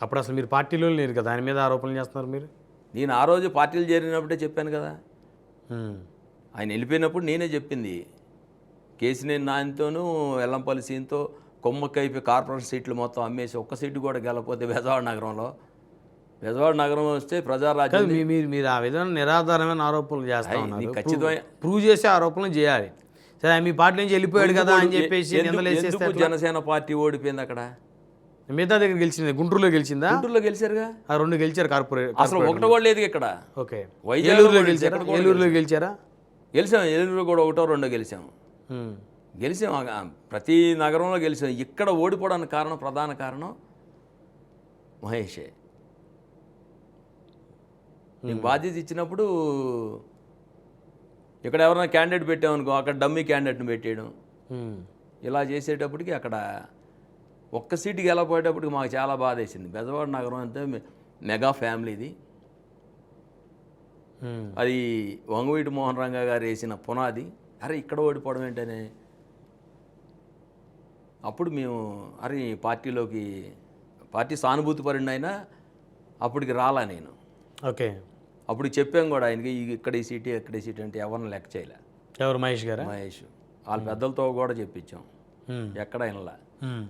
అప్పుడు అసలు మీరు పార్టీలో లేరు కదా, ఆయన మీద ఆరోపణలు చేస్తున్నారు మీరు. నేను ఆ రోజు పార్టీలు చేరినప్పుడే చెప్పాను కదా, ఉమ్. ఆయన వెళ్ళిపోయినప్పుడు నేనే చెప్పింది. కేసినేని నాయనతోనూ ఎల్లంపల్లి సీన్తో కొమ్మక్కైపోయి కార్పొరేషన్ సీట్లు మొత్తం అమ్మేసి ఒక్క సీటు కూడా గెలకపోతే బెజవాడ నగరంలో, బెజవాడ నగరం వస్తే కాదు, ప్రజారాజ్యం మీరు ఆ విధంగా నిరాధారమైన ఆరోపణలు చేస్తా అయ్, ఉన్నారు. నీకు ఖచ్చితమైన ప్రూవ్ చేసే ఆరోపణలు చేయాలి. సరే, ఆయన మీ పార్టీ నుంచి వెళ్ళిపోయాడు కదా అని చెప్పేసి నిందలు వేసేస్తే ఎందుకు ఎట్లా? జనసేన పార్టీ ఓడిపోయింది అక్కడ? మిగతా దగ్గర గెలిచింది, గుంటూరులో గెలిచిందా? గుంటూరులో గెలిచారుగా, ఆ 2 గెలిచారు కార్పొరేట్. అసలు ఒకటి కూడా లేదు ఇక్కడ. ఓకే, వైజాగ్లో ఏలూరులో కూడా గెలిచారా? ఎక్కడ కూడా ఏలూరులో గెలిచారా? గెలిచాం. ఏలూరులో కూడా 1, 2 గెలిచాం. ఉమ్. గెలిచాం. ప్రతి నగరంలో గెలిచాం. ఇక్కడ ఓడిపోవడానికి ప్రధాన కారణం మహేషే. నీకు బాధ్యత ఇచ్చినప్పుడు ఇక్కడ ఎవరైనా క్యాండిడేట్ పెట్టామనుకో, అక్కడ డమ్మీ క్యాండిడేట్ని పెట్టేయడం, ఉమ్. ఇలా చేసేటప్పటికి అక్కడ ఒక్క సీటుకి వెళ్ళిపోయేటప్పటికి మాకు చాలా బాధ వేసింది. బెజవాడ నగరం అంతా మెగా ఫ్యామిలీది. ఉమ్. అది వంగవీటి మోహన్ రంగా గారు వేసిన పునాది. అరే ఇక్కడ ఓడిపోవడం ఏంటనే అప్పుడు మేము పార్టీ సానుభూతి పరుడిని అయినా అప్పటికి రాలా నేను. ఓకే. అప్పుడు చెప్పాం కూడా ఆయనకి, ఇక్కడ ఈ సీటు అంటే ఎవరిని లెక్క చేయలే. ఎవరు, మహేష్ గారా? మహేష్ వాళ్ళ పెద్దలతో కూడా చెప్పించాం, ఉమ్. ఎక్కడ అయినలా. ఉమ్.